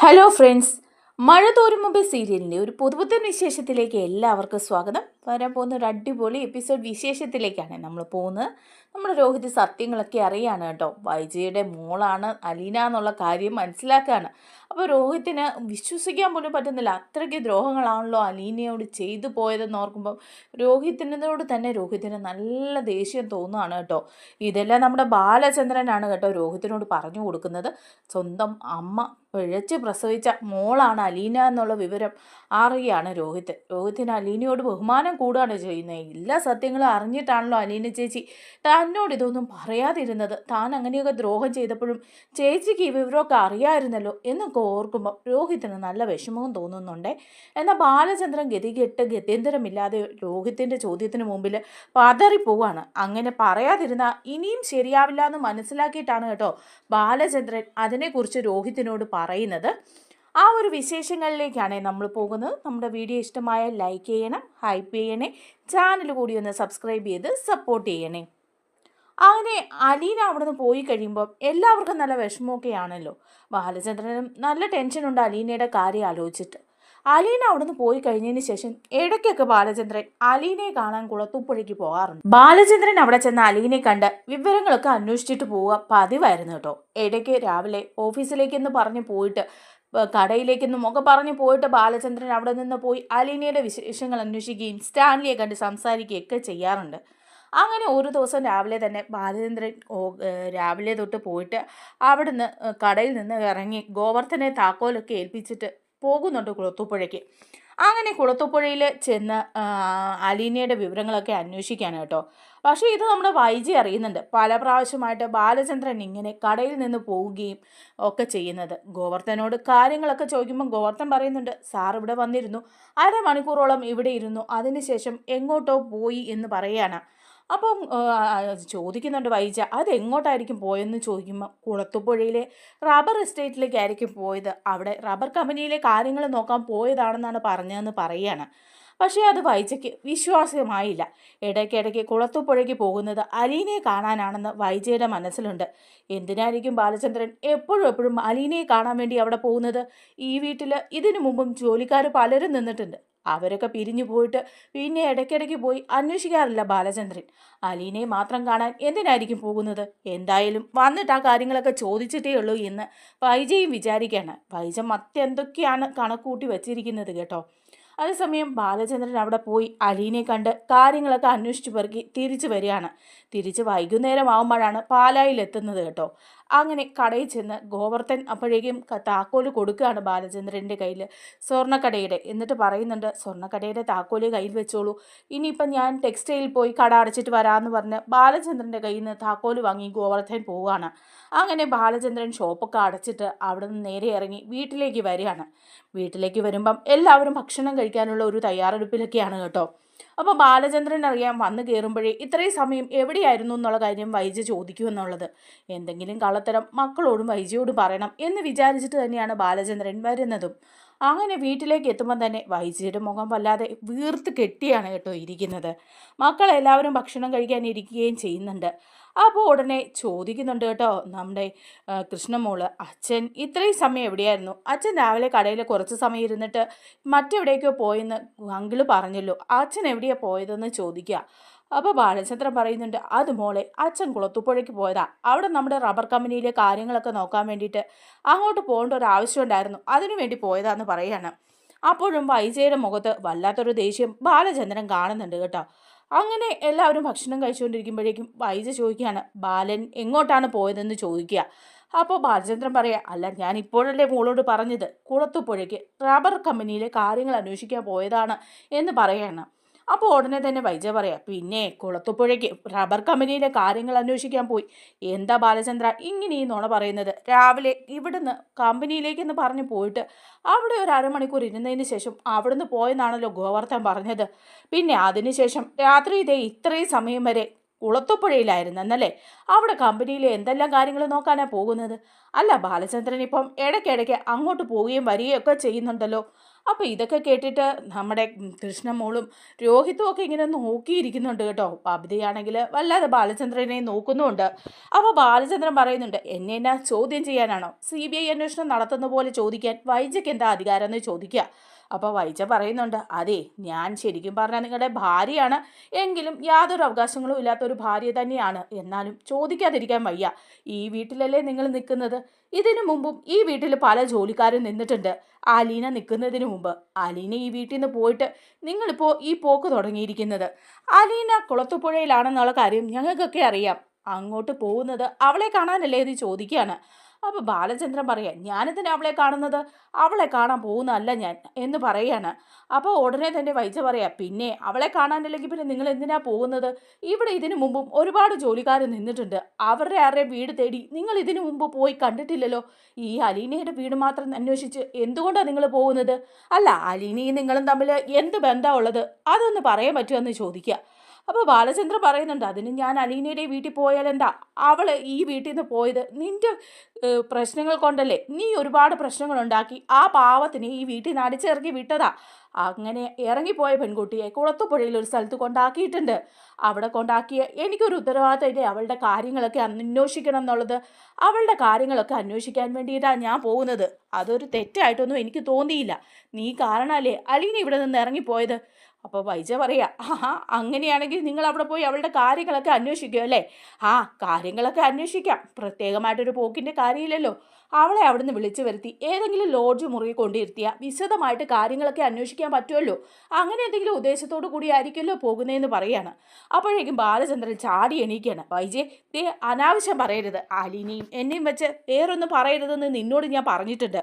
Hello friends, മഴ തോരും മുമ്പ് സീരിയലിൻ്റെ ഒരു പുതുപുത്തൻ വിശേഷത്തിലേക്ക് എല്ലാവർക്കും സ്വാഗതം. വരാൻ പോകുന്ന ഒരു അടിപൊളി എപ്പിസോഡ് വിശേഷത്തിലേക്കാണ് നമ്മൾ പോകുന്നത്. നമ്മുടെ രോഹിത് സത്യങ്ങളൊക്കെ അറിയാണ് കേട്ടോ. വൈജയുടെ മോളാണ് അലീന എന്നുള്ള കാര്യം മനസ്സിലാക്കുകയാണ്. അപ്പോൾ രോഹിത്തിന് വിശ്വസിക്കാൻ പോലും പറ്റുന്നില്ല. അത്രയ്ക്ക് ദ്രോഹങ്ങളാണല്ലോ അലീനയോട് ചെയ്തു പോയതെന്ന് ഓർക്കുമ്പം രോഹിത്തിന് നല്ല ദേഷ്യം തോന്നുകയാണ് കേട്ടോ. ഇതെല്ലാം നമ്മുടെ ബാലചന്ദ്രനാണ് കേട്ടോ രോഹിത്തിനോട് പറഞ്ഞു കൊടുക്കുന്നത്. സ്വന്തം അമ്മ പിഴച്ച് പ്രസവിച്ച മോളാണ് അലീന എന്നുള്ള വിവരം അറിയുകയാണ് രോഹിത്തിന് അലീനയോട് ബഹുമാനം കൂടുകയാണ് ചെയ്യുന്നത്. എല്ലാ സത്യങ്ങളും അറിഞ്ഞിട്ടാണല്ലോ അലീന ചേച്ചി തന്നോട് ഇതൊന്നും പറയാതിരുന്നത്. താൻ അങ്ങനെയൊക്കെ ദ്രോഹം ചെയ്തപ്പോഴും ചേച്ചിക്ക് ഈ വിവരമൊക്കെ അറിയാമായിരുന്നല്ലോ എന്നൊക്കെ ഓർക്കുമ്പോൾ രോഹിത്തിന് നല്ല വിഷമവും തോന്നുന്നുണ്ട്. എന്നാൽ ബാലചന്ദ്രൻ ഗത്യന്തരമില്ലാതെ രോഹിത്തിൻ്റെ ചോദ്യത്തിന് മുമ്പിൽ പതറിപ്പോവാണ്. അങ്ങനെ പറയാതിരുന്ന ഇനിയും ശരിയാവില്ല എന്ന് മനസ്സിലാക്കിയിട്ടാണ് കേട്ടോ ബാലചന്ദ്രൻ അതിനെക്കുറിച്ച് രോഹിത്തിനോട് പറയുന്നത്. ആ ഒരു വിശേഷങ്ങളിലേക്കാണ് നമ്മൾ പോകുന്നത്. നമ്മുടെ വീഡിയോ ഇഷ്ടമായ ലൈക്ക് ചെയ്യണം, ഹൈപ്പ് ചെയ്യണേ, ചാനൽ കൂടി ഒന്ന് സബ്സ്ക്രൈബ് ചെയ്ത് സപ്പോർട്ട് ചെയ്യണേ. അങ്ങനെ അലീന അവിടെ നിന്ന് പോയി കഴിയുമ്പോൾ എല്ലാവർക്കും നല്ല വിഷമമൊക്കെ ആണല്ലോ. ബാലചന്ദ്രനും നല്ല ടെൻഷനുണ്ട് അലീനയുടെ കാര്യം ആലോചിച്ചിട്ട്. അലീന അവിടെ നിന്ന് പോയി കഴിഞ്ഞതിന് ശേഷം ഇടയ്ക്കൊക്കെ ബാലചന്ദ്രൻ അലീനയെ കാണാൻ കുളത്തൂപ്പുഴയ്ക്ക് പോകാറുണ്ട്. ബാലചന്ദ്രൻ അവിടെ ചെന്ന് അലീനയെ കണ്ട് വിവരങ്ങളൊക്കെ അന്വേഷിച്ചിട്ട് പോവുക പതിവായിരുന്നു കേട്ടോ. ഇടയ്ക്ക് രാവിലെ ഓഫീസിലേക്കെന്ന് പറഞ്ഞ് പോയിട്ട് കടയിലേക്കെന്നും ഒക്കെ പറഞ്ഞ് പോയിട്ട് ബാലചന്ദ്രൻ അവിടെ നിന്ന് പോയി അലീനയുടെ വിശേഷങ്ങൾ അന്വേഷിക്കുകയും സ്റ്റാൻലിയെ കണ്ട് സംസാരിക്കുകയൊക്കെ ചെയ്യാറുണ്ട്. അങ്ങനെ ഒരു ദിവസം രാവിലെ തന്നെ ബാലചന്ദ്രൻ രാവിലെ തൊട്ട് പോയിട്ട് അവിടുന്ന് കടയിൽ നിന്ന് ഇറങ്ങി ഗോവർദ്ധനെ താക്കോലൊക്കെ ഏൽപ്പിച്ചിട്ട് പോകുന്നുണ്ട് കുളത്തൂപ്പുഴയ്ക്ക്. അങ്ങനെ കുളത്തൂപ്പുഴയിൽ ചെന്ന് അലീനയുടെ വിവരങ്ങളൊക്കെ അന്വേഷിക്കുകയാണ് കേട്ടോ. പക്ഷേ ഇത് നമ്മുടെ വൈജി അറിയുന്നുണ്ട്. പല പ്രാവശ്യമായിട്ട് ബാലചന്ദ്രൻ ഇങ്ങനെ കടയിൽ നിന്ന് പോവുകയും ഒക്കെ ചെയ്യുന്നത്. ഗോവർദ്ധനോട് കാര്യങ്ങളൊക്കെ ചോദിക്കുമ്പോൾ ഗോവർദ്ധൻ പറയുന്നുണ്ട്, സാർ ഇവിടെ വന്നിരുന്നു, അരമണിക്കൂറോളം ഇവിടെ ഇരുന്നു, അതിനുശേഷം എങ്ങോട്ടോ പോയി എന്ന് പറയുകയാണ്. അപ്പം ചോദിക്കുന്നുണ്ട് വൈജ, അതെങ്ങോട്ടായിരിക്കും പോയെന്ന് ചോദിക്കുമ്പോൾ കുളത്തുപുഴയിലെ റബ്ബർ എസ്റ്റേറ്റിലേക്കായിരിക്കും പോയത്, അവിടെ റബ്ബർ കമ്പനിയിലെ കാര്യങ്ങൾ നോക്കാൻ പോയതാണെന്നാണ് പറഞ്ഞതെന്ന് പറയുകയാണ്. പക്ഷേ അത് വൈജയ്ക്ക് വിശ്വാസമായില്ല. ഇടയ്ക്കിടയ്ക്ക് കുളത്തുപുഴയ്ക്ക് പോകുന്നത് അലീനയെ കാണാനാണെന്ന് വൈജയുടെ മനസ്സിലുണ്ട്. എന്തിനായിരിക്കും ബാലചന്ദ്രൻ എപ്പോഴും അലീനയെ കാണാൻ വേണ്ടി അവിടെ പോകുന്നത്? ഈ വീട്ടിൽ ഇതിനു മുമ്പും ജോലിക്കാർ പലരും നിന്നിട്ടുണ്ട്. അവരൊക്കെ പിരിഞ്ഞു പോയിട്ട് പിന്നെ ഇടയ്ക്കിടയ്ക്ക് പോയി അന്വേഷിക്കാറില്ല ബാലചന്ദ്രൻ. അലീനയെ മാത്രം കാണാൻ എന്തിനായിരിക്കും പോകുന്നത്? എന്തായാലും വന്നിട്ട് ആ കാര്യങ്ങളൊക്കെ ചോദിച്ചിട്ടേ ഉള്ളൂ എന്ന് വൈജയും വിചാരിക്കുകയാണ്. വൈജ മറ്റെന്തൊക്കെയാണ് കണക്കൂട്ടി വെച്ചിരിക്കുന്നത് കേട്ടോ. അതേസമയം ബാലചന്ദ്രൻ അവിടെ പോയി അലീനയെ കണ്ട് കാര്യങ്ങളൊക്കെ അന്വേഷിച്ച് പെറുക്കി തിരിച്ചു വരികയാണ്. തിരിച്ച് വൈകുന്നേരം ആകുമ്പോഴാണ് പാലായിലെത്തുന്നത് കേട്ടോ. അങ്ങനെ കടയിൽ ചെന്ന് ഗോവർദ്ധൻ അപ്പോഴേക്കും താക്കോല് കൊടുക്കുകയാണ് ബാലചന്ദ്രൻ്റെ കയ്യിൽ, സ്വർണ്ണക്കടയുടെ. എന്നിട്ട് പറയുന്നുണ്ട്, സ്വർണ്ണക്കടയുടെ താക്കോല് കയ്യിൽ വെച്ചോളൂ, ഇനിയിപ്പം ഞാൻ ടെക്സ്റ്റൈലിൽ പോയി കട അടച്ചിട്ട് വരാമെന്ന് പറഞ്ഞ് ബാലചന്ദ്രൻ്റെ കയ്യിൽ നിന്ന് താക്കോല് വാങ്ങി ഗോവർദ്ധൻ പോവുകയാണ്. അങ്ങനെ ബാലചന്ദ്രൻ ഷോപ്പൊക്കെ അടച്ചിട്ട് അവിടെ നിന്ന് നേരെ ഇറങ്ങി വീട്ടിലേക്ക് വരികയാണ്. വീട്ടിലേക്ക് വരുമ്പം എല്ലാവരും ഭക്ഷണം കഴിക്കാനുള്ള ഒരു തയ്യാറെടുപ്പിലൊക്കെയാണ് കേട്ടോ. അപ്പോൾ ബാലചന്ദ്രൻ അറിയാൻ വന്ന് കയറുമ്പോഴേ ഇത്രയും സമയം എവിടെയായിരുന്നു എന്നുള്ള കാര്യം വൈജ ചോദിക്കുമെന്നുള്ളത്. എന്തെങ്കിലും കള്ളത്തരം മക്കളോടും വൈജയോടും പറയണം എന്ന് വിചാരിച്ചിട്ട് തന്നെയാണ് ബാലചന്ദ്രൻ വരുന്നതും. അങ്ങനെ വീട്ടിലേക്ക് എത്തുമ്പം തന്നെ വൈജയുടെ മുഖം വല്ലാതെ വീർത്ത് കെട്ടിയാണ് കേട്ടോ ഇരിക്കുന്നത്. മക്കളെല്ലാവരും ഭക്ഷണം കഴിക്കാൻ ഇരിക്കുകയും ചെയ്യുന്നുണ്ട്. അപ്പോൾ ഉടനെ ചോദിക്കുന്നുണ്ട് കേട്ടോ നമ്മുടെ കൃഷ്ണമോള്, അച്ഛൻ ഇത്രയും സമയം എവിടെയായിരുന്നു? അച്ഛൻ രാവിലെ കടയിൽ കുറച്ച് സമയം ഇരുന്നിട്ട് മറ്റെവിടേക്കോ പോയെന്ന് അങ്കിള് പറഞ്ഞല്ലോ, അച്ഛൻ എവിടെയാണ് പോയതെന്ന് ചോദിക്കുക. അപ്പോൾ ബാലചന്ദ്രൻ പറയുന്നുണ്ട്, അത് മോളെ, അച്ഛൻ കുളത്തുപുഴയ്ക്ക് പോയതാ. അവിടെ നമ്മുടെ റബ്ബർ കമ്പനിയിലെ കാര്യങ്ങളൊക്കെ നോക്കാൻ വേണ്ടിയിട്ട് അങ്ങോട്ട് പോകേണ്ട ഒരു ആവശ്യം ഉണ്ടായിരുന്നു, അതിനു വേണ്ടി പോയതാന്ന് പറയാണ്. അപ്പോഴും വൈജയുടെ മുഖത്ത് വല്ലാത്തൊരു ദേഷ്യം ബാലചന്ദ്രൻ കാണുന്നുണ്ട് കേട്ടോ. അങ്ങനെ എല്ലാവരും ഭക്ഷണം കഴിച്ചുകൊണ്ടിരിക്കുമ്പോഴേക്കും വൈജ ചോദിക്കുകയാണ്, ബാലൻ എങ്ങോട്ടാണ് പോയതെന്ന് ചോദിക്കുക. അപ്പോൾ ബാലചന്ദ്രൻ പറയാം, അല്ല, ഞാൻ ഇപ്പോഴല്ലേ മോളോട് പറഞ്ഞത്, കുളത്തുപുഴയ്ക്ക് റബ്ബർ കമ്പനിയിലെ കാര്യങ്ങൾ അന്വേഷിക്കാൻ പോയതാണ് എന്ന് പറയാണ്. അപ്പോൾ ഉടനെ തന്നെ വൈജ പറയാം, പിന്നെ കുളത്തുപുഴയ്ക്ക് റബ്ബർ കമ്പനിയിലെ കാര്യങ്ങൾ അന്വേഷിക്കാൻ പോയി. എന്താ ബാലചന്ദ്ര ഇങ്ങനെ ഈ നുണ പറയുന്നത്? രാവിലെ ഇവിടുന്ന് കമ്പനിയിലേക്കെന്ന് പറഞ്ഞ് പോയിട്ട് അവിടെ ഒരു അരമണിക്കൂർ ഇരുന്നതിന് ശേഷം അവിടുന്ന് പോയെന്നാണല്ലോ ഗോവർദ്ധൻ പറഞ്ഞത്. പിന്നെ അതിനുശേഷം രാത്രി ഇതേ ഇത്രയും സമയം വരെ കുളത്തൂപ്പുഴയിലായിരുന്നു എന്നല്ലേ? അവിടെ കമ്പനിയിലെ എന്തെല്ലാം കാര്യങ്ങൾ നോക്കാനാണ് പോകുന്നത്? അല്ല, ബാലചന്ദ്രൻ ഇപ്പം ഇടയ്ക്കിടയ്ക്ക് അങ്ങോട്ട് പോവുകയും വരികയും ഒക്കെ ചെയ്യുന്നുണ്ടല്ലോ. അപ്പോൾ ഇതൊക്കെ കേട്ടിട്ട് നമ്മുടെ കൃഷ്ണമോളും രോഹിത്തും ഒക്കെ ഇങ്ങനെ നോക്കിയിരിക്കുന്നുണ്ട് കേട്ടോ. ബബിതയാണെങ്കിൽ വല്ലാതെ ബാലചന്ദ്രനെ നോക്കുന്നുമുണ്ട്. അപ്പോൾ ബാലചന്ദ്രൻ പറയുന്നുണ്ട്, എന്നെ എന്നാ ചോദ്യം ചെയ്യാനാണോ? CBI അന്വേഷണം നടത്തുന്ന പോലെ ചോദിക്കാൻ വൈജയ്ക്ക് എന്താ അധികാരം എന്ന് ചോദിക്കുക. അപ്പോൾ വൈജ പറയുന്നുണ്ട്, അതെ, ഞാൻ ശരിക്കും പറഞ്ഞാൽ നിങ്ങളുടെ ഭാര്യയാണ്, എങ്കിലും യാതൊരു അവകാശങ്ങളും ഇല്ലാത്തൊരു ഭാര്യ തന്നെയാണ്. എന്നാലും ചോദിക്കാതിരിക്കാൻ വയ്യ. ഈ വീട്ടിലല്ലേ നിങ്ങൾ നിൽക്കുന്നത്? ഇതിനു മുമ്പും ഈ വീട്ടിൽ പല ജോലിക്കാരും നിന്നിട്ടുണ്ട്. അലീന നിൽക്കുന്നതിന് മുമ്പ്. അലീന ഈ വീട്ടിൽ നിന്ന് പോയിട്ട് നിങ്ങളിപ്പോൾ ഈ പോക്ക് തുടങ്ങിയിരിക്കുന്നത്. അലീന കുളത്തുപുഴയിലാണെന്നുള്ള കാര്യം ഞങ്ങൾക്കൊക്കെ അറിയാം. അങ്ങോട്ട് പോകുന്നത് അവളെ കാണാനല്ലേ എന്ന് ചോദിക്കുകയാണ്. അപ്പോൾ ബാലചന്ദ്രൻ പറയാം, ഞാനിതിന് അവളെ കാണുന്നത്, അവളെ കാണാൻ പോകുന്നതല്ല ഞാൻ എന്ന് പറയാണ്. അപ്പോൾ ഉടനെ തന്നെ വൈജ പറയാം, പിന്നെ അവളെ കാണാനില്ലെങ്കിൽ പിന്നെ നിങ്ങൾ എന്തിനാ പോകുന്നത്? ഇവിടെ ഇതിനു മുമ്പും ഒരുപാട് ജോലിക്കാർ നിന്നിട്ടുണ്ട്. അവരുടെ ആരുടെയും വീട് തേടി നിങ്ങൾ ഇതിനു മുമ്പ് പോയി കണ്ടിട്ടില്ലല്ലോ. ഈ അലീനയുടെ വീട് മാത്രം അന്വേഷിച്ച് എന്തുകൊണ്ടാണ് നിങ്ങൾ പോകുന്നത്? അല്ല, അലീനയും നിങ്ങളും തമ്മിൽ എന്ത് ബന്ധമാണ് ഉള്ളത്? അതൊന്ന് പറയാൻ പറ്റുമോ എന്ന് ചോദിക്കുക. അപ്പോൾ ബാലചന്ദ്രൻ പറയുന്നുണ്ട്, അതിന് ഞാൻ അലീനയുടെ വീട്ടിൽ പോയാൽ എന്താ? അവൾ ഈ വീട്ടിൽ നിന്ന് പോയത് നിൻ്റെ പ്രശ്നങ്ങൾ കൊണ്ടല്ലേ? നീ ഒരുപാട് പ്രശ്നങ്ങൾ ഉണ്ടാക്കി ആ പാവത്തിന് ഈ വീട്ടിൽ നിന്ന് അടിച്ചിറക്കി വിട്ടതാ. അങ്ങനെ ഇറങ്ങിപ്പോയ പെൺകുട്ടിയെ കുളത്തുപുഴയിൽ ഒരു സ്ഥലത്ത് കൊണ്ടാക്കിയിട്ടുണ്ട്. അവിടെ കൊണ്ടാക്കിയ എനിക്കൊരു ഉത്തരവാദിത്തമില്ലേ അവളുടെ കാര്യങ്ങളൊക്കെ അന്വേഷിക്കണം എന്നുള്ളത്? അവളുടെ കാര്യങ്ങളൊക്കെ അന്വേഷിക്കാൻ വേണ്ടിയിട്ടാണ് ഞാൻ പോകുന്നത്. അതൊരു തെറ്റായിട്ടൊന്നും എനിക്ക് തോന്നിയില്ല. നീ കാരണമല്ലേ അലീന ഇവിടെ നിന്ന് ഇറങ്ങിപ്പോയത്. അപ്പോൾ വൈജ പറയാ, അങ്ങനെയാണെങ്കിൽ നിങ്ങൾ അവിടെ പോയി അവളുടെ കാര്യങ്ങളൊക്കെ അന്വേഷിക്കും അല്ലേ? കാര്യങ്ങളൊക്കെ അന്വേഷിക്കാം. പ്രത്യേകമായിട്ടൊരു പോക്കിൻ്റെ കാര്യമില്ലല്ലോ. അവളെ അവിടുന്ന് വിളിച്ചു വരുത്തി ഏതെങ്കിലും ലോഡ്ജ് മുറി കൊണ്ടിരുത്തിയാൽ വിശദമായിട്ട് കാര്യങ്ങളൊക്കെ അന്വേഷിക്കാൻ പറ്റുമല്ലോ. അങ്ങനെ എന്തെങ്കിലും ഉദ്ദേശത്തോടു കൂടി ആയിരിക്കുമല്ലോ പോകുന്നതെന്ന് പറയാണ്. അപ്പോഴേക്കും ബാലചന്ദ്രൻ ചാടി എണീക്കുകയാണ്. വൈജെ, ദേ അനാവശ്യം പറയരുത്. അലീനയും എന്നെയും വെച്ച് വേറൊന്നും പറയരുതെന്ന് നിന്നോട് ഞാൻ പറഞ്ഞിട്ടുണ്ട്.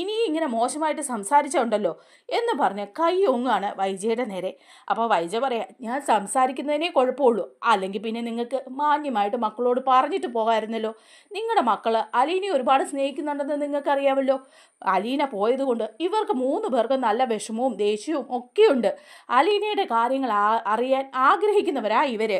ഇനിയും ഇങ്ങനെ മോശമായിട്ട് സംസാരിച്ചുണ്ടല്ലോ എന്ന് പറഞ്ഞ് കൈ ഒങ്ങാണ് വൈജയുടെ നേരെ. അപ്പോൾ വൈജ പറയാം, ഞാൻ സംസാരിക്കുന്നതിനേ കുഴപ്പമുള്ളൂ. അല്ലെങ്കിൽ പിന്നെ നിങ്ങൾക്ക് മാന്യമായിട്ട് മക്കളോട് പറഞ്ഞിട്ട് പോകാമായിരുന്നല്ലോ. നിങ്ങളുടെ മക്കൾ അലീനയെ ഒരുപാട് സ്നേഹിക്കുന്നുണ്ടെന്ന് നിങ്ങൾക്കറിയാമല്ലോ. അലീന പോയതുകൊണ്ട് ഇവർക്ക് 3 പേർക്കും നല്ല വിഷമവും ദേഷ്യവും ഒക്കെയുണ്ട്. അലീനയുടെ കാര്യങ്ങൾ അറിയാൻ ആഗ്രഹിക്കുന്നവരാ ഇവർ.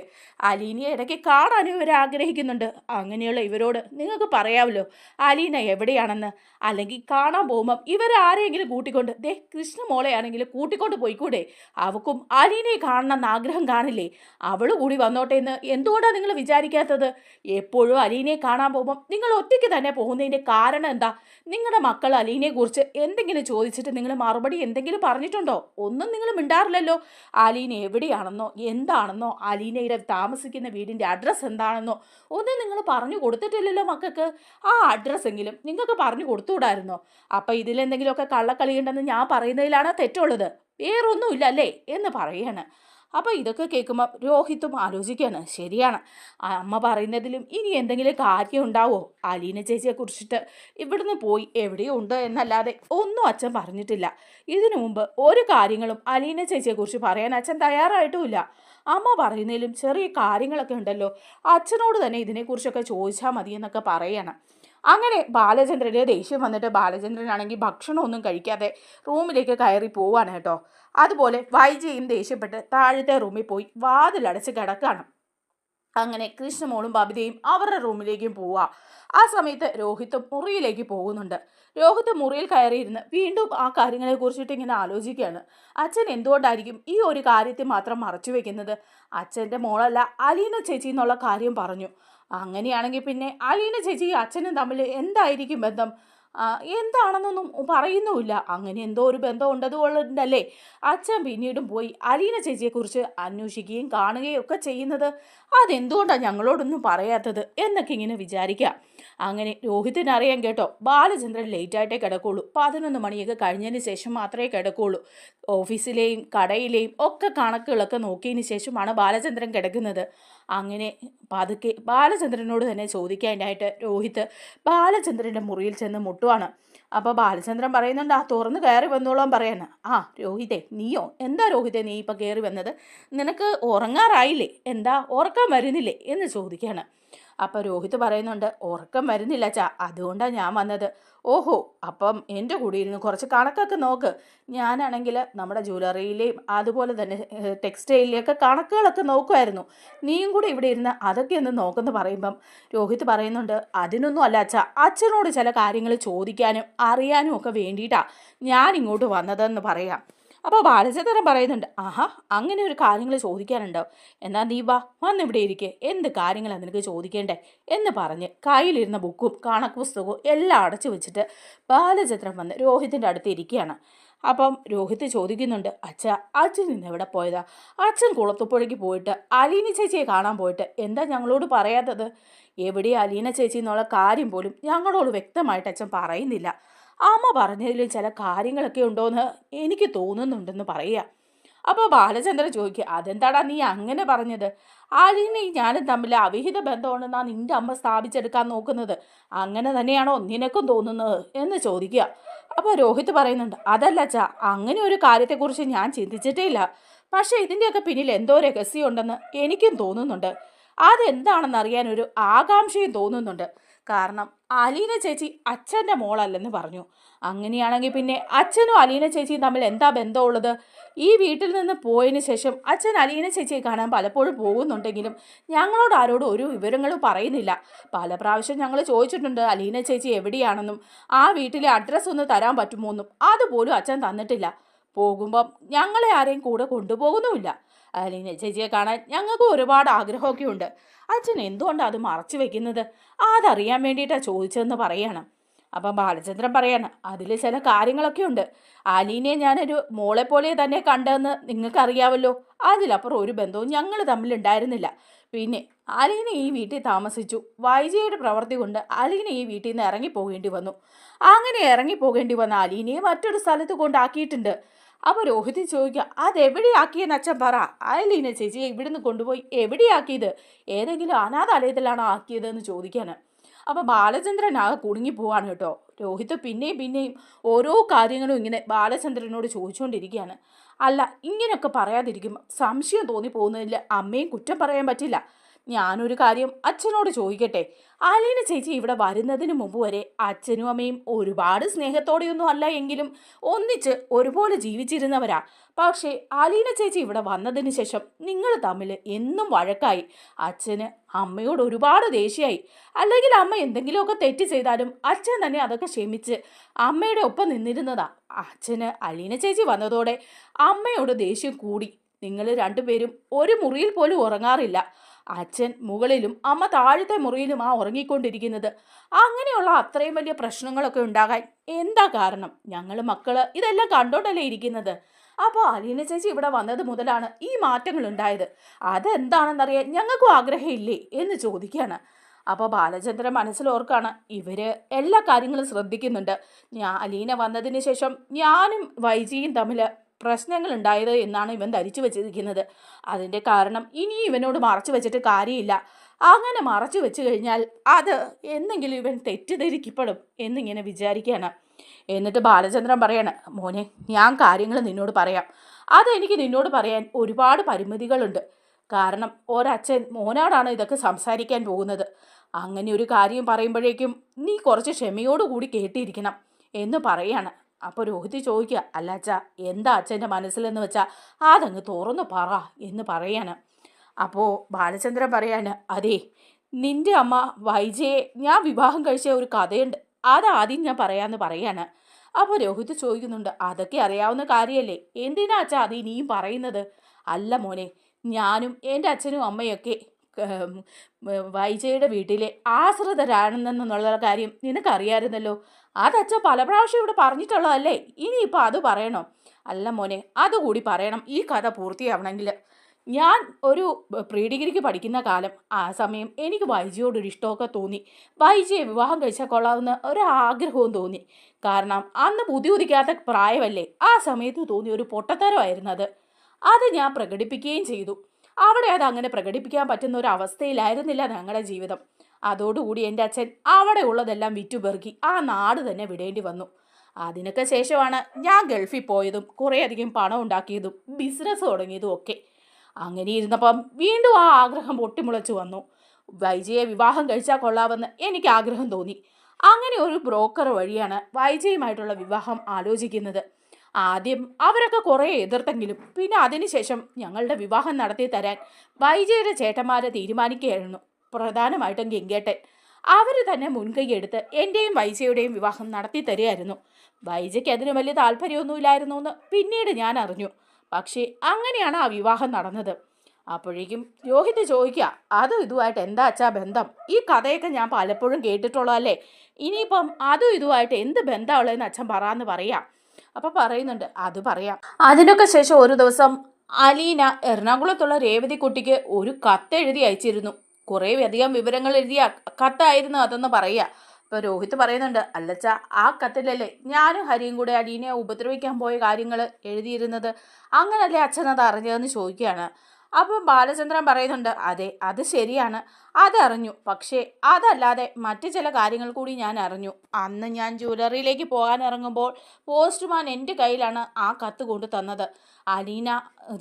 അലീനയെ ഇടയ്ക്ക് കാണാനും ഇവർ ആഗ്രഹിക്കുന്നുണ്ട്. അങ്ങനെയുള്ള ഇവരോട് നിങ്ങൾക്ക് പറയാമല്ലോ അലീന എവിടെയാണെന്ന്. അല്ലെങ്കിൽ കാണാൻ പോകുമ്പം ഇവരാരെങ്കിലും കൂട്ടിക്കൊണ്ട്, ദേ കൃഷ്ണമോളെയാണെങ്കിൽ കൂട്ടിക്കൊണ്ട് പോയിക്കൂടെ? അവക്കും അലീനയെ കാണണമെന്ന് ആഗ്രഹം കാണില്ലേ? അവൾ കൂടി വന്നോട്ടെ എന്ന് എന്തുകൊണ്ടാണ് നിങ്ങൾ വിചാരിക്കാത്തത്? എപ്പോഴും അലീനയെ കാണാൻ പോകുമ്പം നിങ്ങൾ ഒറ്റയ്ക്ക് തന്നെ പോകുന്നതിൻ്റെ കാരണം എന്താ? നിങ്ങളുടെ മക്കൾ അലീനയെക്കുറിച്ച് എന്തെങ്കിലും ചോദിച്ചിട്ട് നിങ്ങൾ മറുപടി എന്തെങ്കിലും പറഞ്ഞിട്ടുണ്ടോ? ഒന്നും നിങ്ങൾ മിണ്ടാറില്ലല്ലോ. അലീന എവിടെയാണെന്നോ എന്താണെന്നോ അലീനയുടെ താമസിക്കുന്ന വീടിൻ്റെ അഡ്രസ്സ് എന്താണെന്നോ ഒന്നും നിങ്ങൾ പറഞ്ഞു കൊടുത്തിട്ടില്ലല്ലോ മക്കൾക്ക്. ആ അഡ്രസ്സെങ്കിലും നിങ്ങൾക്ക് പറഞ്ഞു കൊടുത്തുകൂടായിരുന്നോ? അപ്പം ഇതിലെന്തെങ്കിലുമൊക്കെ കള്ളക്കളിയുണ്ടെന്ന് ഞാൻ പറയുന്നതിലാണ് തെറ്റുള്ളത്. വേറൊന്നുമില്ല അല്ലേ എന്ന് പറയാണ്. അപ്പോൾ ഇതൊക്കെ കേൾക്കുമ്പോൾ രോഹിത്തും ആലോചിക്കുകയാണ്, ശരിയാണ്, അമ്മ പറയുന്നതിലും ഇനി എന്തെങ്കിലും കാര്യം ഉണ്ടാവോ? അലീന ചേച്ചിയെക്കുറിച്ചിട്ട് ഇവിടുന്ന് പോയി എവിടെയോ ഉണ്ട് എന്നല്ലാതെ ഒന്നും അച്ഛൻ പറഞ്ഞിട്ടില്ല. ഇതിനു മുമ്പ് ഒരു കാര്യങ്ങളും അലീന ചേച്ചിയെക്കുറിച്ച് പറയാൻ അച്ഛൻ തയ്യാറായിട്ടുമില്ല. അമ്മ പറയുന്നതിലും ചെറിയ കാര്യങ്ങളൊക്കെ ഉണ്ടല്ലോ, അച്ഛനോട് തന്നെ ഇതിനെക്കുറിച്ചൊക്കെ ചോദിച്ചാൽ മതിയെന്നൊക്കെ പറയണം. അങ്ങനെ ബാലചന്ദ്രന് ദേഷ്യം വന്നിട്ട് ബാലചന്ദ്രനാണെങ്കിൽ ഭക്ഷണമൊന്നും കഴിക്കാതെ റൂമിലേക്ക് കയറി പോവാണ് കേട്ടോ. അതുപോലെ വൈജയും ദേഷ്യപ്പെട്ട് താഴത്തെ റൂമിൽ പോയി വാതിലടച്ച് കിടക്കുകയാണ്. അങ്ങനെ കൃഷ്ണമോളും ബബിതയും അവരുടെ റൂമിലേക്കും പോവാ. ആ സമയത്ത് രോഹിത്തും മുറിയിലേക്ക് പോകുന്നുണ്ട്. രോഹിത്ത് മുറിയിൽ കയറിയിരുന്ന് വീണ്ടും ആ കാര്യങ്ങളെ കുറിച്ചിട്ട് ഇങ്ങനെ ആലോചിക്കുകയാണ്. അച്ഛൻ എന്തുകൊണ്ടായിരിക്കും ഈ ഒരു കാര്യത്തെ മാത്രം മറച്ചു വെക്കുന്നത്? അച്ഛൻ്റെ മോളല്ല അലീന ചേച്ചി എന്നുള്ള കാര്യം പറഞ്ഞു. അങ്ങനെയാണെങ്കിൽ പിന്നെ അലീന ചേച്ചി അച്ഛനും തമ്മിൽ എന്തായിരിക്കും ബന്ധം? എന്താണെന്നൊന്നും പറയുന്നുമില്ല. അങ്ങനെ എന്തോ ഒരു ബന്ധം ഉണ്ടതുകൊണ്ടല്ലേ അച്ഛൻ പിന്നീടും പോയി അലീന ചേച്ചിയെക്കുറിച്ച് അന്വേഷിക്കുകയും കാണുകയും ഒക്കെ ചെയ്യുന്നത്. അതെന്തുകൊണ്ടാണ് ഞങ്ങളോടൊന്നും പറയാത്തത് എന്നൊക്കെ ഇങ്ങനെ വിചാരിക്കാം. അങ്ങനെ രോഹിത്തിന് അറിയാൻ കേട്ടോ, ബാലചന്ദ്രൻ ലേറ്റായിട്ടേ കിടക്കുള്ളൂ. 11 മണിയൊക്കെ കഴിഞ്ഞതിന് ശേഷം മാത്രമേ കിടക്കുള്ളൂ. ഓഫീസിലെയും കടയിലെയും ഒക്കെ കണക്കുകളൊക്കെ നോക്കിയതിന് ശേഷമാണ് ബാലചന്ദ്രൻ കിടക്കുന്നത്. അങ്ങനെ പതുക്കെ ബാലചന്ദ്രനോട് തന്നെ ചോദിക്കാനായിട്ട് രോഹിത്ത് ബാലചന്ദ്രൻ്റെ മുറിയിൽ ചെന്ന് മുട്ടുവാണ്. അപ്പോൾ ബാലചന്ദ്രൻ പറയുന്നുണ്ട്, തുറന്ന് കയറി വന്നോളാൻ പറയാണ്. രോഹിതേ, നീയോ? എന്താ രോഹിതേ നീ ഇപ്പം കയറി വന്നത്? നിനക്ക് ഉറങ്ങാറായില്ലേ? എന്താ ഉറക്കം വരുന്നില്ലേ എന്ന് ചോദിക്കുകയാണ്. അപ്പം രോഹിത് പറയുന്നുണ്ട്, ഉറക്കം വരുന്നില്ല അച്ഛാ, അതുകൊണ്ടാണ് ഞാൻ വന്നത്. ഓഹോ, അപ്പം എൻ്റെ കൂടെ ഇരുന്ന് കുറച്ച് കണക്കൊക്കെ നോക്ക്. ഞാനാണെങ്കിൽ നമ്മുടെ ജ്വല്ലറിയിലെയും അതുപോലെ തന്നെ ടെക്സ്റ്റൈലിലെയൊക്കെ കണക്കുകളൊക്കെ നോക്കുമായിരുന്നു. നീയും കൂടെ ഇവിടെ ഇരുന്ന് അതൊക്കെ ഒന്ന് നോക്കുമെന്ന് പറയുമ്പം രോഹിത് പറയുന്നുണ്ട്, അതിനൊന്നും അല്ല അച്ഛാ, അച്ഛനോട് ചില കാര്യങ്ങൾ ചോദിക്കാനും അറിയാനും ഒക്കെ വേണ്ടിയിട്ടാണ് ഞാൻ ഇങ്ങോട്ട് വന്നതെന്ന് പറയാം. അപ്പോൾ ബാലചന്ദ്രൻ പറയുന്നുണ്ട്, ആഹാ, അങ്ങനെ ഒരു കാര്യങ്ങൾ ചോദിക്കാനുണ്ടോ? എന്നാൽ നീ വാ, വന്നിവിടെ ഇരിക്കെ, എന്ത് കാര്യങ്ങളാണ് നിനക്ക് ചോദിക്കേണ്ടേ എന്ന് പറഞ്ഞ് കയ്യിലിരുന്ന ബുക്കും കണക്ക് പുസ്തകവും എല്ലാം അടച്ചു വെച്ചിട്ട് ബാലചന്ദ്രൻ വന്ന് രോഹിത്തിൻ്റെ അടുത്ത് ഇരിക്കുകയാണ്. അപ്പം രോഹിത് ചോദിക്കുന്നുണ്ട്, അച്ഛൻ ഇന്ന് എവിടെ പോയതാ? അച്ഛൻ കുളത്തുപ്പുഴയ്ക്ക് പോയിട്ട് അലീന ചേച്ചിയെ കാണാൻ പോയിട്ട് എന്താ ഞങ്ങളോട് പറയാത്തത്? എവിടെയാ അലീന ചേച്ചി എന്നുള്ള കാര്യം പോലും ഞങ്ങളോട് വ്യക്തമായിട്ട് അച്ഛൻ പറയുന്നില്ല. അമ്മ പറഞ്ഞതിൽ ചില കാര്യങ്ങളൊക്കെ ഉണ്ടോയെന്ന് എനിക്ക് തോന്നുന്നുണ്ടെന്ന് പറയുക. അപ്പോൾ ബാലചന്ദ്രൻ ചോദിക്കുക, അതെന്താടാ നീ അങ്ങനെ പറഞ്ഞത്? അലീനയും ഞാനും തമ്മിൽ അവിഹിത ബന്ധമുണ്ടെന്നാണ് നിൻ്റെ അമ്മ സ്ഥാപിച്ചെടുക്കാൻ നോക്കുന്നത്. അങ്ങനെ തന്നെയാണോ നിനക്കും തോന്നുന്നത് എന്ന് ചോദിക്കുക. അപ്പോൾ രോഹിത് പറയുന്നുണ്ട്, അതല്ല അച്ഛാ, അങ്ങനെ ഒരു കാര്യത്തെക്കുറിച്ച് ഞാൻ ചിന്തിച്ചിട്ടേ ഇല്ല. പക്ഷേ ഇതിൻ്റെയൊക്കെ പിന്നിൽ എന്തോ രഹസ്യമുണ്ടെന്ന് എനിക്കും തോന്നുന്നുണ്ട്. അതെന്താണെന്നറിയാൻ ഒരു ആകാംക്ഷയും തോന്നുന്നുണ്ട്. കാരണം അലീന ചേച്ചി അച്ഛൻ്റെ മോളല്ലെന്ന് പറഞ്ഞു. അങ്ങനെയാണെങ്കിൽ പിന്നെ അച്ഛനും അലീന ചേച്ചിയും തമ്മിൽ എന്താ ബന്ധമുള്ളത്? ഈ വീട്ടിൽ നിന്ന് പോയതിന് ശേഷം അച്ഛൻ അലീന ചേച്ചിയെ കാണാൻ പലപ്പോഴും പോകുന്നുണ്ടെങ്കിലും ഞങ്ങളോട് ആരോടും ഒരു വിവരങ്ങളും പറയുന്നില്ല. പല പ്രാവശ്യം ഞങ്ങൾ ചോദിച്ചിട്ടുണ്ട് അലീന ചേച്ചി എവിടെയാണെന്നും ആ വീട്ടിലെ അഡ്രസ്സ് ഒന്ന് തരാൻ പറ്റുമോ എന്നും. അതുപോലും അച്ഛൻ തന്നിട്ടില്ല. പോകുമ്പം ഞങ്ങളെ ആരെയും കൂടെ കൊണ്ടുപോകുന്നുമില്ല. അലീന ചേച്ചിയെ കാണാൻ ഞങ്ങൾക്ക് ഒരുപാട് ആഗ്രഹമൊക്കെ ഉണ്ട്. അച്ഛൻ എന്തുകൊണ്ടാണ് അത് മറച്ചു വെക്കുന്നത്? അതറിയാൻ വേണ്ടിയിട്ടാണ് ചോദിച്ചതെന്ന് പറയാണ്. അപ്പം ബാലചന്ദ്രൻ പറയാണ്, അതിൽ ചില കാര്യങ്ങളൊക്കെ ഉണ്ട്. അലീനയെ ഞാനൊരു മോളെ പോലെ തന്നെ കണ്ടതെന്ന് നിങ്ങൾക്കറിയാമല്ലോ. അതിലപ്പുറം ഒരു ബന്ധവും ഞങ്ങൾ തമ്മിലുണ്ടായിരുന്നില്ല. പിന്നെ അലീന ഈ വീട്ടിൽ താമസിച്ചു. വൈജയുടെ പ്രവൃത്തി കൊണ്ട് അലീന ഈ വീട്ടിൽ നിന്ന് ഇറങ്ങിപ്പോകേണ്ടി വന്നു. അങ്ങനെ ഇറങ്ങിപ്പോകേണ്ടി വന്ന അലീനയെ മറ്റൊരു സ്ഥലത്ത് കൊണ്ടാക്കിയിട്ടുണ്ട്. അപ്പോൾ രോഹിത് ചോദിക്കുക, അതെവിടെയാക്കിയെന്ന് അച്ഛൻ പറ. അലീന ചേച്ചിയെ ഇവിടുന്ന് കൊണ്ടുപോയി എവിടെയാക്കിയത്? ഏതെങ്കിലും അനാഥാലയത്തിലാണോ ആക്കിയതെന്ന് ചോദിക്കാന്. അപ്പോൾ ബാലചന്ദ്രൻ ആകെ കുടുങ്ങിപ്പോവാണ് കേട്ടോ. രോഹിത് പിന്നെയും ഓരോ കാര്യങ്ങളും ഇങ്ങനെ ബാലചന്ദ്രനോട് ചോദിച്ചുകൊണ്ടിരിക്കുകയാണ്. അല്ല, ഇങ്ങനെയൊക്കെ പറയാതിരിക്കും സംശയം തോന്നിപ്പോകുന്നതിൽ അമ്മയും കുറ്റം പറയാൻ പറ്റില്ല. ഞാനൊരു കാര്യം അച്ഛനോട് ചോദിക്കട്ടെ. അലീന ചേച്ചി ഇവിടെ വരുന്നതിന് മുമ്പ് വരെ അച്ഛനും അമ്മയും ഒരുപാട് സ്നേഹത്തോടെയൊന്നും അല്ല എങ്കിലും ഒന്നിച്ച് ഒരുപോലെ ജീവിച്ചിരുന്നവരാ. പക്ഷേ അലീന ചേച്ചി ഇവിടെ വന്നതിന് ശേഷം നിങ്ങൾ തമ്മിൽ എന്നും വഴക്കായി. അച്ഛന് അമ്മയോട് ഒരുപാട് ദേഷ്യമായി. അല്ലെങ്കിൽ അമ്മ എന്തെങ്കിലുമൊക്കെ തെറ്റ് ചെയ്താലും അച്ഛൻ തന്നെ അതൊക്കെ ക്ഷമിച്ച് അമ്മയുടെ ഒപ്പം നിന്നിരുന്നതാ. അച്ഛന് അലീന ചേച്ചി വന്നതോടെ അമ്മയോട് ദേഷ്യം കൂടി. നിങ്ങൾ രണ്ടുപേരും ഒരു മുറിയിൽ പോലും ഉറങ്ങാറില്ല. അച്ഛൻ മുകളിലും അമ്മ താഴത്തെ മുറിയിലുമാ ഉറങ്ങിക്കൊണ്ടിരിക്കുന്നത്. അങ്ങനെയുള്ള അത്രയും വലിയ പ്രശ്നങ്ങളൊക്കെ ഉണ്ടാകാൻ എന്താ കാരണം? ഞങ്ങൾ മക്കള് ഇതെല്ലാം കണ്ടോണ്ടല്ലേ ഇരിക്കുന്നത്. അപ്പോൾ അലീന ചേച്ചി ഇവിടെ വന്നത് മുതലാണ് ഈ മാറ്റങ്ങൾ ഉണ്ടായത്. അതെന്താണെന്നറിയാൻ ഞങ്ങൾക്കും ആഗ്രഹമില്ലേ എന്ന് ചോദിക്കുകയാണ്. അപ്പോൾ ബാലചന്ദ്രൻ മനസ്സിലോർക്കാണ്, ഇവര് എല്ലാ കാര്യങ്ങളും ശ്രദ്ധിക്കുന്നുണ്ട്. അലീന വന്നതിന് ശേഷം ഞാനും വൈജിയും തമ്മിൽ പ്രശ്നങ്ങൾ ഉണ്ടായത് എന്നാണ് ഇവൻ ധരിച്ചു വെച്ചിരിക്കുന്നത്. അതിൻ്റെ കാരണം ഇനി ഇവനോട് മറച്ചു വെച്ചിട്ട് കാര്യമില്ല. അങ്ങനെ മറച്ചു വെച്ച് കഴിഞ്ഞാൽ അത് എന്തെങ്കിലും ഇവൻ തെറ്റിദ്ധരിക്കപ്പെടും എന്നിങ്ങനെ വിചാരിക്കുകയാണ്. എന്നിട്ട് ബാലചന്ദ്രൻ പറയാണ്, മോനെ, ഞാൻ കാര്യങ്ങൾ നിന്നോട് പറയാം. അതെനിക്ക് നിന്നോട് പറയാൻ ഒരുപാട് പരിമിതികളുണ്ട്. കാരണം ഒരച്ഛൻ മോനോടാണ് ഇതൊക്കെ സംസാരിക്കാൻ പോകുന്നത്. അങ്ങനെ ഒരു കാര്യം പറയുമ്പോഴേക്കും നീ കുറച്ച് ക്ഷമയോടുകൂടി കേട്ടിരിക്കണം എന്ന് പറയാണ്. അപ്പോൾ രോഹിത് ചോദിക്കുക, അല്ല അച്ഛാ, എന്താ അച്ഛൻ്റെ മനസ്സിലെന്ന് വെച്ചാൽ അതങ്ങ് തുറന്നു പറ എന്ന് പറയാണ്. അപ്പോൾ ബാലചന്ദ്രൻ പറയാണ്, അതെ, നിൻ്റെ അമ്മ വൈജയെ ഞാൻ വിവാഹം കഴിച്ച ഒരു കഥയുണ്ട്, അതാദ്യം ഞാൻ പറയാമെന്ന് പറയാണ്. അപ്പോൾ രോഹിത് ചോദിക്കുന്നുണ്ട്, അതൊക്കെ അറിയാവുന്ന കാര്യമല്ലേ, എന്തിനാ അച്ഛാ അത് ഇനിയും പറയുന്നത്? അല്ല മോനെ, ഞാനും എൻ്റെ അച്ഛനും അമ്മയൊക്കെ വൈജയുടെ വീട്ടിലെ ആശ്രിതരാണെന്നുള്ള കാര്യം നിനക്കറിയാമായിരുന്നല്ലോ. അതച്ഛൻ പല പ്രാവശ്യം ഇവിടെ പറഞ്ഞിട്ടുള്ളതല്ലേ, ഇനിയിപ്പോൾ അത് പറയണോ? അല്ല മോനെ, അതുകൂടി പറയണം ഈ കഥ പൂർത്തിയാവണമെങ്കിൽ. ഞാൻ ഒരു പ്രീ ഡിഗ്രിക്ക് പഠിക്കുന്ന കാലം, ആ സമയം എനിക്ക് വൈജിയോടൊരു ഇഷ്ടമൊക്കെ തോന്നി. വൈജിയെ വിവാഹം കഴിച്ചാൽ കൊള്ളാവുന്ന ഒരാഗ്രഹവും തോന്നി. കാരണം അന്ന് ബുദ്ധി ഉദിക്കാത്ത പ്രായമല്ലേ, ആ സമയത്ത് തോന്നിയ ഒരു പൊട്ടത്തരമായിരുന്നു അത്. അത് ഞാൻ പ്രകടിപ്പിക്കുകയും ചെയ്തു. അവിടെ അത് അങ്ങനെ പ്രകടിപ്പിക്കാൻ പറ്റുന്ന ഒരു അവസ്ഥയിലായിരുന്നില്ല ഞങ്ങളുടെ ജീവിതം. അതോടുകൂടി എൻ്റെ അച്ഛൻ അവിടെ ഉള്ളതെല്ലാം വിറ്റുപെറുക്കി ആ നാട് തന്നെ വിടേണ്ടി വന്നു. അതിനൊക്കെ ശേഷമാണ് ഞാൻ ഗൾഫിൽ പോയതും കുറേയധികം പണം ഉണ്ടാക്കിയതും ബിസിനസ് തുടങ്ങിയതും ഒക്കെ. അങ്ങനെ ഇരുന്നപ്പം വീണ്ടും ആ ആഗ്രഹം പൊട്ടിമുളച്ചു വന്നു. വൈജയെ വിവാഹം കഴിച്ചാൽ കൊള്ളാമെന്ന് എനിക്ക് ആഗ്രഹം തോന്നി. അങ്ങനെ ഒരു ബ്രോക്കർ വഴിയാണ് വൈജയുമായിട്ടുള്ള വിവാഹം ആലോചിക്കുന്നത്. ആദ്യം അവരൊക്കെ കുറേ എതിർത്തെങ്കിലും പിന്നെ അതിനുശേഷം ഞങ്ങളുടെ വിവാഹം നടത്തി തരാൻ വൈജയുടെ ചേട്ടന്മാരെ തീരുമാനിക്കുകയായിരുന്നു. പ്രധാനമായിട്ടും ഗംഗേട്ടൻ. അവർ തന്നെ മുൻകൈ എടുത്ത് എൻ്റെയും വൈജയുടെയും വിവാഹം നടത്തി തരികയായിരുന്നു. വൈജയ്ക്ക് അതിന് വലിയ താല്പര്യമൊന്നുമില്ലായിരുന്നു എന്ന് പിന്നീട് ഞാൻ അറിഞ്ഞു. പക്ഷേ അങ്ങനെയാണ് ആ വിവാഹം നടന്നത്. അപ്പോഴേക്കും രോഹിത് ചോദിക്കുക, അതും ഇതുമായിട്ട് എന്താ അച്ഛാ ബന്ധം? ഈ കഥയൊക്കെ ഞാൻ പലപ്പോഴും കേട്ടിട്ടുള്ളതല്ലേ, ഇനിയിപ്പം അതും ഇതുമായിട്ട് എന്ത് ബന്ധമുള്ളതെന്ന് അച്ഛൻ പറയാന്ന് പറയാം. അപ്പം പറയുന്നുണ്ട്, അത് പറയാം. അതിനൊക്കെ ശേഷം ഒരു ദിവസം അലീന എറണാകുളത്തുള്ള രേവതി കുട്ടിക്ക് ഒരു കത്ത് എഴുതി അയച്ചിരുന്നു. കുറേ അധികം വിവരങ്ങൾ എഴുതിയ കത്തായിരുന്നു അതെന്ന് പറയുക. അപ്പോൾ രോഹിത് പറയുന്നുണ്ട്, അല്ലച്ച, ആ കത്തിലല്ലേ ഞാനും ഹരിയും കൂടെ അലീനയെ ഉപദ്രവിക്കാൻ പോയ കാര്യങ്ങൾ എഴുതിയിരുന്നത്? അങ്ങനല്ലേ അച്ഛനത് അറിഞ്ഞതെന്ന് ചോദിക്കുകയാണ്. അപ്പം ബാലചന്ദ്രൻ പറയുന്നുണ്ട്, അതെ, അത് ശരിയാണ്, അതറിഞ്ഞു. പക്ഷേ അതല്ലാതെ മറ്റു ചില കാര്യങ്ങൾ കൂടി ഞാൻ അറിഞ്ഞു. അന്ന് ഞാൻ ജ്വല്ലറിയിലേക്ക് പോകാൻ ഇറങ്ങുമ്പോൾ പോസ്റ്റ്മാൻ എൻ്റെ കയ്യിലാണ് ആ കത്ത് കൊണ്ടു തന്നത്. അലീന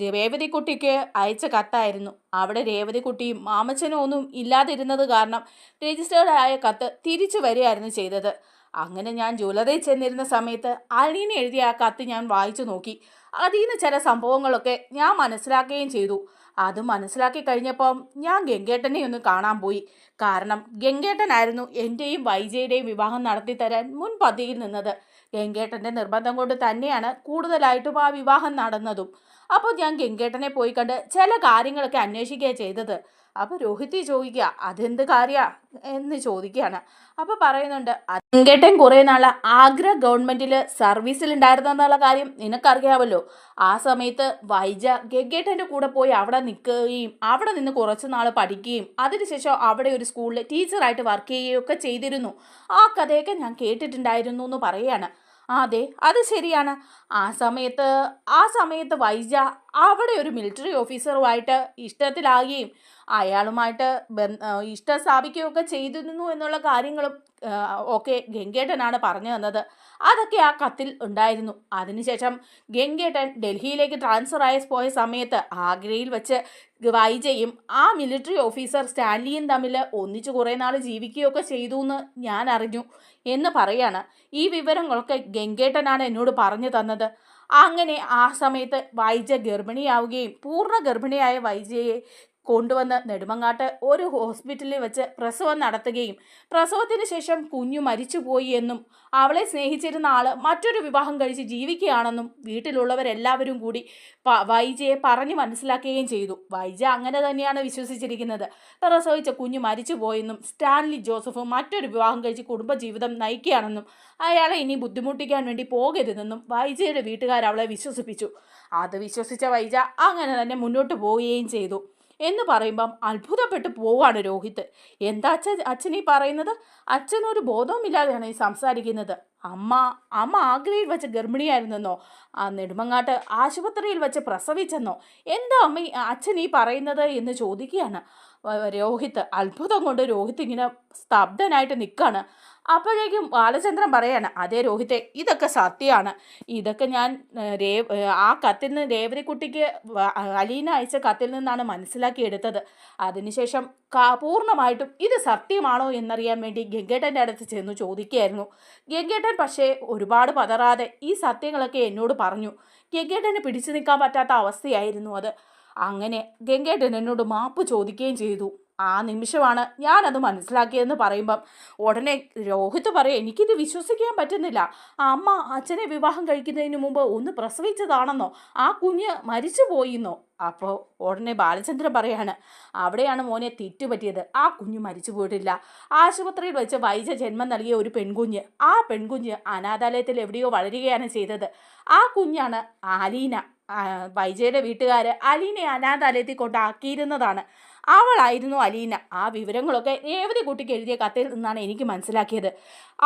രേവതിക്കുട്ടിക്ക് അയച്ച കത്തായിരുന്നു. അവിടെ രേവതിക്കുട്ടിയും മാമച്ചനും ഒന്നും ഇല്ലാതിരുന്നത് കാരണം രജിസ്റ്റേർഡ് ആയ കത്ത് തിരിച്ചു വരികയായിരുന്നു ചെയ്തത്. അങ്ങനെ ഞാൻ ജ്വല്ലറിയിൽ ചെന്നിരുന്ന സമയത്ത് അലീന എഴുതിയ ആ കത്ത് ഞാൻ വായിച്ചു നോക്കി. അതിൽ നിന്ന് ചില സംഭവങ്ങളൊക്കെ ഞാൻ മനസ്സിലാക്കുകയും ചെയ്തു. അത് മനസ്സിലാക്കി കഴിഞ്ഞപ്പം ഞാൻ ഗംഗേട്ടനെ ഒന്ന് കാണാൻ പോയി. കാരണം ഗംഗേട്ടനായിരുന്നു എൻ്റെയും വൈജയുടെയും വിവാഹം നടത്തി തരാൻ മുൻപന്തിയിൽ നിന്നത്. ഗംഗേട്ടൻ്റെ നിർബന്ധം കൊണ്ട് തന്നെയാണ് കൂടുതലായിട്ടും ആ വിവാഹം നടന്നതും. അപ്പോൾ ഞാൻ ഗംഗേട്ടനെ പോയി കണ്ട് ചില കാര്യങ്ങളൊക്കെ അന്വേഷിക്കുകയാണ് ചെയ്തത്. അപ്പോൾ രോഹിത് ചോദിക്കുക, അതെന്ത് കാര്യ എന്ന് ചോദിക്കുകയാണ്. അപ്പോൾ പറയുന്നുണ്ട്, ഗംഗേട്ടൻ കുറേ നാൾ ആഗ്ര ഗവൺമെൻറ്റിൽ സർവീസിലുണ്ടായിരുന്നെന്നുള്ള കാര്യം നിനക്കറിയാമല്ലോ. ആ സമയത്ത് വൈജ ഗംഗേട്ടൻ്റെ കൂടെ പോയി അവിടെ നിൽക്കുകയും അവിടെ നിന്ന് കുറച്ച് നാൾ പഠിക്കുകയും അതിനുശേഷം അവിടെ ഒരു സ്കൂളിൽ ടീച്ചറായിട്ട് വർക്ക് ചെയ്യുകയൊക്കെ ചെയ്തിരുന്നു. ആ കഥയൊക്കെ ഞാൻ കേട്ടിട്ടുണ്ടായിരുന്നു എന്ന് പറയുകയാണ്. അതെ, അത് ശരിയാണ്. ആ സമയത്ത് വൈജ അവിടെ ഒരു മിലിറ്ററി ഓഫീസറുമായിട്ട് ഇഷ്ടത്തിലാകുകയും അയാളുമായിട്ട് ഇഷ്ടം സ്ഥാപിക്കുകയൊക്കെ ചെയ്തിരുന്നു എന്നുള്ള കാര്യങ്ങളും ഒക്കെ ഗംഗേട്ടനാണ് പറഞ്ഞു തന്നത്. അതൊക്കെ ആ കത്തിൽ ഉണ്ടായിരുന്നു. അതിനുശേഷം ഗംഗേട്ടൻ ഡൽഹിയിലേക്ക് ട്രാൻസ്ഫർ ആയി പോയ സമയത്ത് ആഗ്രയിൽ വെച്ച് വൈജയും ആ മിലിറ്ററി ഓഫീസർ സ്റ്റാൻലിയും തമ്മിൽ ഒന്നിച്ച് കുറേ നാൾ ജീവിക്കുകയൊക്കെ ചെയ്തു എന്ന് ഞാൻ അറിഞ്ഞു എന്ന് പറയാണ്. ഈ വിവരങ്ങളൊക്കെ ഗംഗേട്ടനാണ് എന്നോട് പറഞ്ഞു തന്നത്. അങ്ങനെ ആ സമയത്ത് വൈജ ഗർഭിണിയാവുകയും പൂർണ്ണ ഗർഭിണിയായ വൈജയെ കൊണ്ടുവന്ന് നെടുമങ്ങാട്ട് ഒരു ഹോസ്പിറ്റലിൽ വെച്ച് പ്രസവം നടത്തുകയും പ്രസവത്തിന് ശേഷം കുഞ്ഞു മരിച്ചുപോയി എന്നും അവളെ സ്നേഹിച്ചിരുന്ന ആൾ മറ്റൊരു വിവാഹം കഴിച്ച് ജീവിക്കുകയാണെന്നും വീട്ടിലുള്ളവരെല്ലാവരും കൂടി വൈജയെ പറഞ്ഞു മനസ്സിലാക്കുകയും ചെയ്തു. വൈജ അങ്ങനെ തന്നെയാണ് വിശ്വസിച്ചിരിക്കുന്നത്. പ്രസവിച്ച കുഞ്ഞു മരിച്ചുപോയെന്നും സ്റ്റാൻലി ജോസഫ് മറ്റൊരു വിവാഹം കഴിച്ച് കുടുംബജീവിതം നയിക്കുകയാണെന്നും അയാളെ ഇനി ബുദ്ധിമുട്ടിക്കാൻ വേണ്ടി പോകരുതെന്നും വൈജയുടെ വീട്ടുകാർ അവളെ വിശ്വസിപ്പിച്ചു. അത് വിശ്വസിച്ച വൈജ അങ്ങനെ തന്നെ മുന്നോട്ട് പോവുകയും ചെയ്തു എന്ന് പറയുമ്പം അത്ഭുതപ്പെട്ടു പോവാണ് രോഹിത്. എന്താ അച്ഛൻ ഈ പറയുന്നത്? അച്ഛനൊരു ബോധവുമില്ലാതെയാണ് ഈ സംസാരിക്കുന്നത്. അമ്മ ആഗ്രയിൽ വെച്ച് ഗർഭിണിയായിരുന്നെന്നോ നെടുമങ്ങാട്ട് ആശുപത്രിയിൽ വെച്ച് പ്രസവിച്ചെന്നോ എന്താ അച്ഛൻ ഈ പറയുന്നത് എന്ന് ചോദിക്കുകയാണ് രോഹിത്. അത്ഭുതം കൊണ്ട് രോഹിത് ഇങ്ങനെ സ്തബ്ധനായിട്ട് നിൽക്കുകയാണ്. അപ്പോഴേക്കും ബാലചന്ദ്രൻ പറയാണ്, അതേ രോഹിത്തെ, ഇതൊക്കെ സത്യമാണ്. ഇതൊക്കെ ഞാൻ ആ കത്തിൽ നിന്ന് രേവതിക്കുട്ടിക്ക് അലീന അയച്ച കത്തിൽ നിന്നാണ് മനസ്സിലാക്കിയെടുത്തത്. അതിനുശേഷം പൂർണ്ണമായിട്ടും ഇത് സത്യമാണോ എന്നറിയാൻ വേണ്ടി ഗംഗേട്ടൻ്റെ അടുത്ത് ചെന്ന് ചോദിക്കുകയായിരുന്നു. ഗംഗേട്ടൻ പക്ഷേ ഒരുപാട് പതറാതെ ഈ സത്യങ്ങളൊക്കെ എന്നോട് പറഞ്ഞു. ഗംഗേട്ടന് പിടിച്ചു നിൽക്കാൻ പറ്റാത്ത അവസ്ഥയായിരുന്നു അത്. അങ്ങനെ ഗംഗേട്ടൻ എന്നോട് മാപ്പ് ചോദിക്കുകയും ചെയ്തു. ആ നിമിഷമാണ് ഞാനത് മനസ്സിലാക്കിയതെന്ന് പറയുമ്പം ഉടനെ രോഹിത് പറയും, എനിക്കിത് വിശ്വസിക്കാൻ പറ്റുന്നില്ല. അമ്മ അച്ഛനെ വിവാഹം കഴിക്കുന്നതിന് മുമ്പ് ഒന്ന് പ്രസവിച്ചതാണെന്നോ, ആ കുഞ്ഞ് മരിച്ചു പോയിന്നോ? അപ്പോൾ ഉടനെ ബാലചന്ദ്രൻ പറയാണ്, അവിടെയാണ് മോനെ തെറ്റുപറ്റിയത്. ആ കുഞ്ഞ് മരിച്ചു പോയിട്ടില്ല. ആശുപത്രിയിൽ വെച്ച് വൈജ ജന്മം നൽകിയ ഒരു പെൺകുഞ്ഞ്, ആ പെൺകുഞ്ഞ് അനാഥാലയത്തിൽ എവിടെയോ വളരുകയാണ് ചെയ്തത്. ആ കുഞ്ഞാണ് അലീന. വൈജയുടെ വീട്ടുകാർ അലീനയെ അനാഥാലയത്തിൽ കൊണ്ടാക്കിയിരുന്നതാണ്. അവളായിരുന്നു അലീന. ആ വിവരങ്ങളൊക്കെ രേവതി കുട്ടിക്ക് എഴുതിയ കത്തിൽ നിന്നാണ് എനിക്ക് മനസ്സിലാക്കിയത്.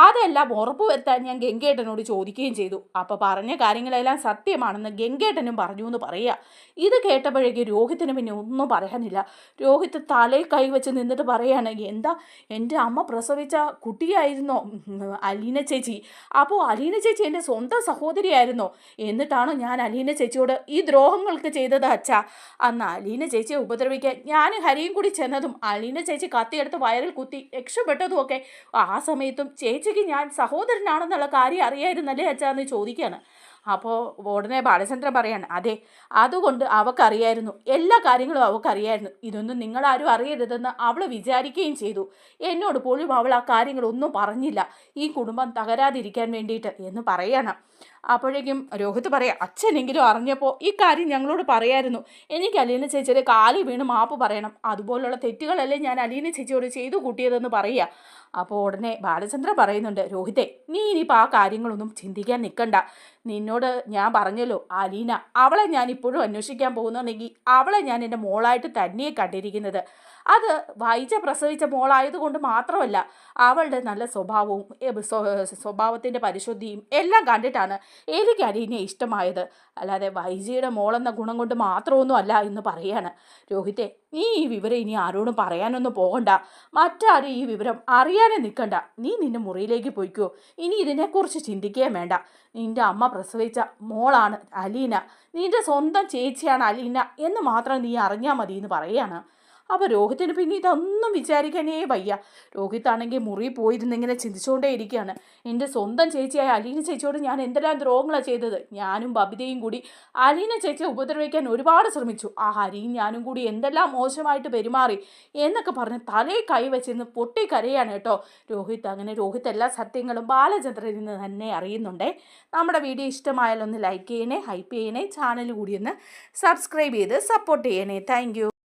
അതെല്ലാം ഉറപ്പുവരുത്താൻ ഞാൻ ഗംഗേട്ടനോട് ചോദിക്കുകയും ചെയ്തു. അപ്പോൾ പറഞ്ഞ കാര്യങ്ങളെല്ലാം സത്യമാണെന്ന് ഗംഗേട്ടനും പറഞ്ഞു എന്ന് പറയുക. ഇത് കേട്ടപ്പോഴേക്ക് രോഹിത്തിന് പിന്നെ ഒന്നും പറയാനില്ല. രോഹിത് തലയിൽ കൈവച്ച് നിന്നിട്ട് പറയാണ്, എന്താ എൻ്റെ അമ്മ പ്രസവിച്ച കുട്ടിയായിരുന്നോ അലീന ചേച്ചി? അപ്പോൾ അലീന ചേച്ചി എൻ്റെ സ്വന്തം സഹോദരിയായിരുന്നോ? എന്നിട്ടാണോ ഞാൻ അലീന ചേച്ചിയോട് ഈ ദ്രോഹങ്ങൾക്ക് ചെയ്തത് അച്ഛാ? അന്ന് അലീന ചേച്ചിയെ ഉപദ്രവിക്കാൻ ഞാനും ഹരിയും കൂടി ചെന്നതും അലീന ചേച്ചി കത്തിയെടുത്ത് വയറിൽ കുത്തി രക്ഷപ്പെട്ടതും ഒക്കെ ആ സമയത്തും ചേച്ചിക്ക് ഞാൻ സഹോദരനാണെന്നുള്ള കാര്യം അറിയായിരുന്നല്ലേ അച്ഛാന്ന് ചോദിക്കുകയാണ്. അപ്പോൾ ഉടനെ ബാലചന്ദ്രൻ പറയാണ്, അതെ, അതുകൊണ്ട് അവൾക്കറിയായിരുന്നു, എല്ലാ കാര്യങ്ങളും അവൾക്കറിയായിരുന്നു. ഇതൊന്നും നിങ്ങളാരും അറിയരുതെന്ന് അവൾ വിചാരിക്കുകയും ചെയ്തു. എന്നോട് പോലും അവൾ ആ കാര്യങ്ങളൊന്നും പറഞ്ഞില്ല, ഈ കുടുംബം തകരാതിരിക്കാൻ വേണ്ടിയിട്ട് എന്ന് പറയണം. അപ്പോഴേക്കും രോഹിത് പറയാം, അച്ഛനെങ്കിലും അറിഞ്ഞപ്പോൾ ഈ കാര്യം ഞങ്ങളോട് പറയായിരുന്നു. എനിക്ക് അലീന ചേച്ചിയുടെ കാലിൽ വീണ് മാപ്പ് പറയണം. അതുപോലുള്ള തെറ്റുകളല്ലേ ഞാൻ അലീന ചേച്ചിയോട് ചെയ്തു കൂട്ടിയതെന്ന് പറയുക. അപ്പോൾ ഉടനെ ബാലചന്ദ്രൻ പറയുന്നുണ്ട്, രോഹിത്തെ, നീ ഇനിയിപ്പോൾ ആ കാര്യങ്ങളൊന്നും ചിന്തിക്കാൻ നിൽക്കണ്ട. നിന്നോട് ഞാൻ പറഞ്ഞല്ലോ, അലീന, അവളെ ഞാൻ ഇപ്പോഴും അന്വേഷിക്കാൻ പോകുന്നുണ്ടെങ്കിൽ അവളെ ഞാൻ എൻ്റെ മോളായിട്ട് തന്നെയേ കണ്ടിരിക്കുന്നത്. അത് വൈജ പ്രസവിച്ച മോളായതുകൊണ്ട് മാത്രമല്ല, അവളുടെ നല്ല സ്വഭാവവും സ്വഭാവത്തിൻ്റെ പരിശുദ്ധിയും എല്ലാം കണ്ടിട്ടാണ് എനിക്ക് അലീനയെ ഇഷ്ടമായത്. അല്ലാതെ വൈജയുടെ മോളെന്ന ഗുണം കൊണ്ട് മാത്രമൊന്നും അല്ല എന്ന് പറയാണ്. രോഹിത്തെ, നീ ഈ വിവരം ഇനി ആരോടും പറയാനൊന്നും പോകണ്ട. മറ്റാരും ഈ വിവരം അറിയാനേ നിൽക്കണ്ട. നീ നിന്റെ മുറിയിലേക്ക് പോയിക്കോ. ഇനി ഇതിനെക്കുറിച്ച് ചിന്തിക്കുകയും വേണ്ട. നിന്റെ അമ്മ പ്രസവിച്ച മോളാണ് അലീന, നിന്റെ സ്വന്തം ചേച്ചിയാണ് അലീന എന്ന് മാത്രം നീ അറിഞ്ഞാൽ മതി എന്ന് പറയാണ്. അപ്പോൾ രോഹിത്തിന് പിന്നെ ഇതൊന്നും വിചാരിക്കാനേ വയ്യ. രോഹിത്താണെങ്കിൽ മുറി പോയിരുന്നിങ്ങനെ ചിന്തിച്ചുകൊണ്ടേ ഇരിക്കുകയാണ്. എൻ്റെ സ്വന്തം ചേച്ചിയായ അലീന ചേച്ചിയോട് ഞാൻ എന്തെല്ലാം ദ്രോഹങ്ങളാണ് ചെയ്തത്. ഞാനും ബബിതയും കൂടി അലീന ചേച്ചിയെ ഉപദ്രവിക്കാൻ ഒരുപാട് ശ്രമിച്ചു. ആ ഹരിയും ഞാനും കൂടി എന്തെല്ലാം മോശമായിട്ട് പെരുമാറി എന്നൊക്കെ പറഞ്ഞ് തലയിൽ കൈവച്ചിരുന്ന് പൊട്ടിക്കരയാണ് കേട്ടോ രോഹിത്ത്. അങ്ങനെ രോഹിത്ത് എല്ലാ സത്യങ്ങളും ബാലചന്ദ്രനിൽ നിന്ന് തന്നെ അറിയുന്നുണ്ടേ. നമ്മുടെ വീഡിയോ ഇഷ്ടമായാലൊന്ന് ലൈക്ക് ചെയ്യണേ, ഹൈപ്പ് ചെയ്യണേ, ചാനൽ കൂടി ഒന്ന് സബ്സ്ക്രൈബ് ചെയ്ത് സപ്പോർട്ട് ചെയ്യണേ. താങ്ക്